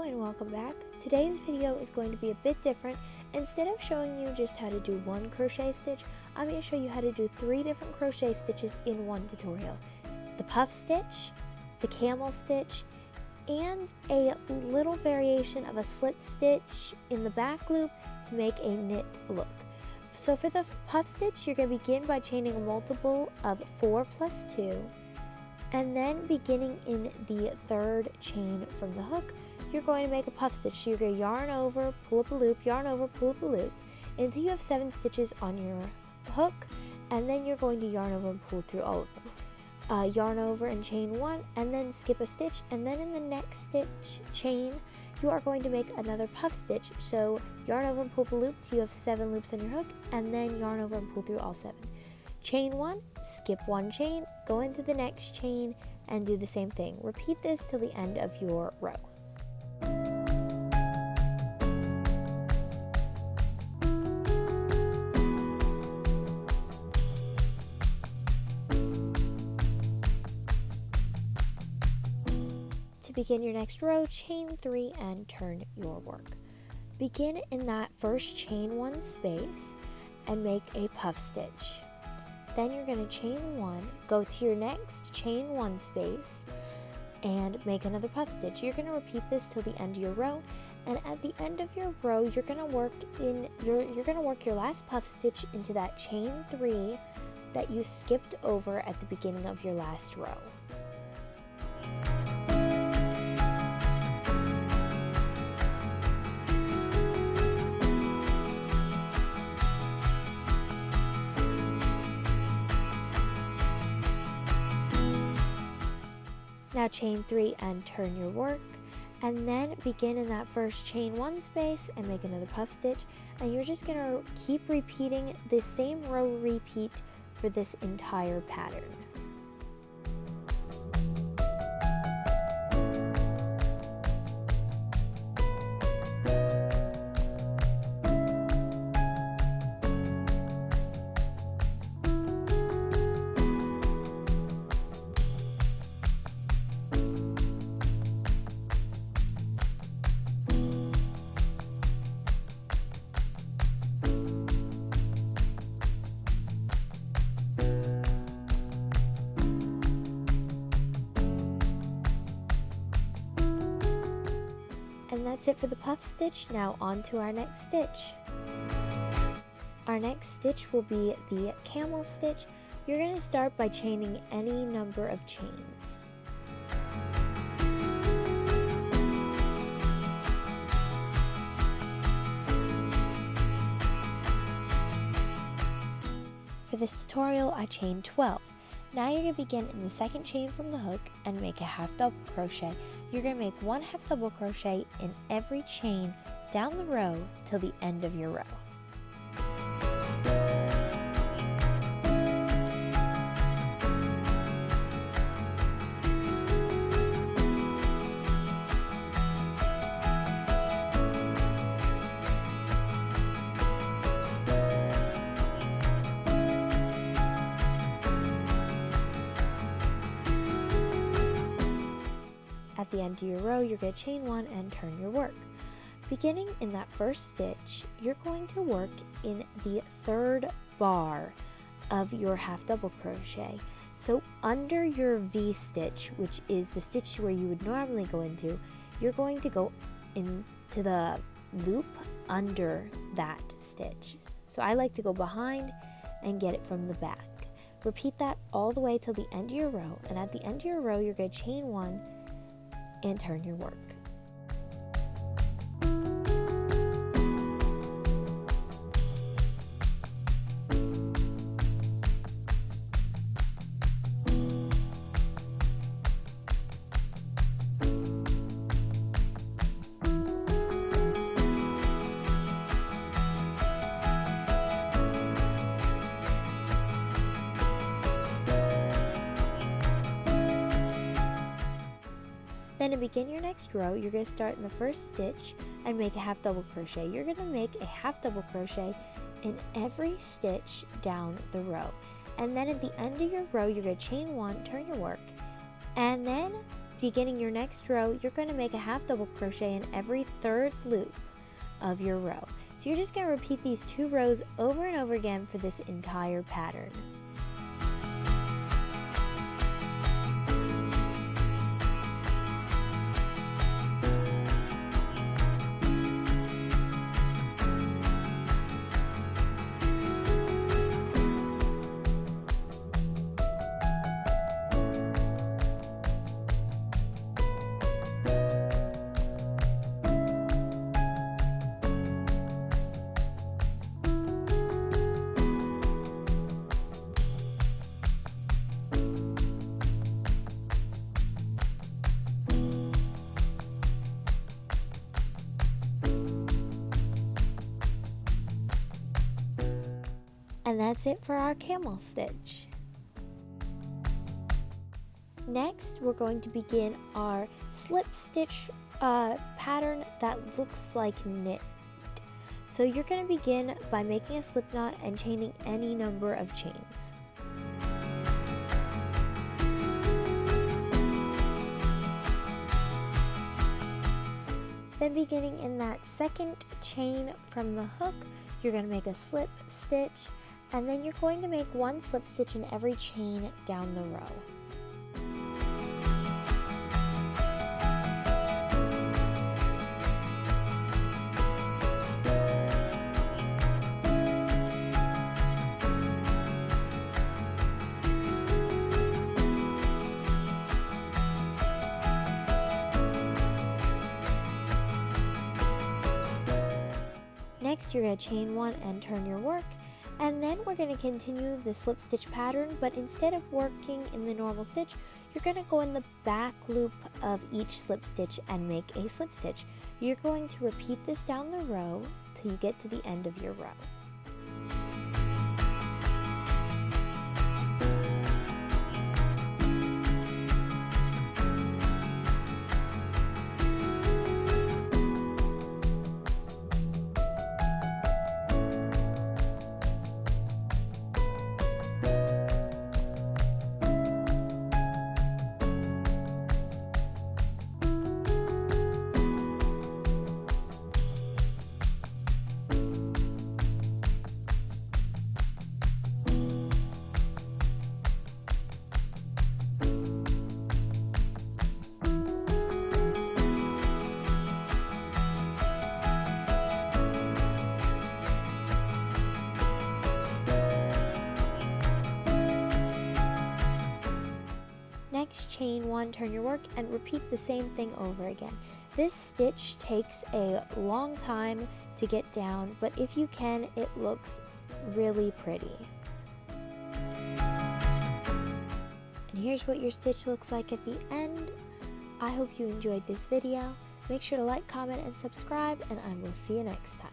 and welcome back. Today's video is going to be a bit different. Instead of showing you just how to do one crochet stitch, I'm going to show you how to do 3 different crochet stitches in one tutorial. The puff stitch, the camel stitch, and a little variation of a slip stitch in the back loop to make a knit look. So for the puff stitch, you're going to begin by chaining a multiple of 4 plus 2. And then beginning in the 3rd chain from the hook, you're going to make a puff stitch. So you're going to yarn over, pull up a loop, yarn over, pull up a loop until you have 7 stitches on your hook, and then you're going to yarn over and pull through all of them. Yarn over and chain 1, and then skip a stitch, and then in the next stitch chain you are going to make another puff stitch. So yarn over and pull up a loop till you have 7 loops on your hook, and then yarn over and pull through all 7. Chain 1, skip 1 chain, go into the next chain, and do the same thing. Repeat this till the end of your row. To begin your next row, chain 3 and turn your work. Begin in that first chain 1 space and make a puff stitch. Then you're going to chain 1, go to your next chain 1 space, and make another puff stitch. You're going to repeat this till the end of your row, and at the end of your row, you're going to work your last puff stitch into that chain 3 that you skipped over at the beginning of your last row. Now chain 3 and turn your work, and then begin in that first chain 1 space and make another puff stitch, and you're just going to keep repeating the same row repeat for this entire pattern. And that's it for the puff stitch. Now on to our next stitch. Our next stitch will be the camel stitch. You're going to start by chaining any number of chains. For this tutorial, I chained 12. Now you're going to begin in the 2nd chain from the hook and make a half double crochet. You're going to make 1 half double crochet in every chain down the row till the end of your row. At the end of your row, you're going to chain 1 and turn your work. Beginning in that first stitch, you're going to work in the 3rd bar of your half double crochet. So under your V stitch, which is the stitch where you would normally go into, you're going to go into the loop under that stitch. So I like to go behind and get it from the back. Repeat that all the way till the end of your row, and at the end of your row, you're going to chain 1 and turn your work. Then to begin your next row, you're going to start in the first stitch and make a half double crochet. You're going to make a half double crochet in every stitch down the row. And then at the end of your row, you're going to chain 1, turn your work, and then beginning your next row, you're going to make a half double crochet in every third loop of your row. So you're just going to repeat these 2 rows over and over again for this entire pattern. And that's it for our camel stitch. Next, we're going to begin our slip stitch pattern that looks like knit. So you're going to begin by making a slip knot and chaining any number of chains. Then beginning in that second chain from the hook, you're going to make a slip stitch, and then you're going to make 1 slip stitch in every chain down the row. Next, you're going to chain 1 and turn your work, and then we're going to continue the slip stitch pattern, but instead of working in the normal stitch, you're going to go in the back loop of each slip stitch and make a slip stitch. You're going to repeat this down the row till you get to the end of your row. Next, chain 1, turn your work, and repeat the same thing over again. This stitch takes a long time to get down, but if you can, it looks really pretty. And here's what your stitch looks like at the end. I hope you enjoyed this video. Make sure to like, comment, and subscribe, and I will see you next time.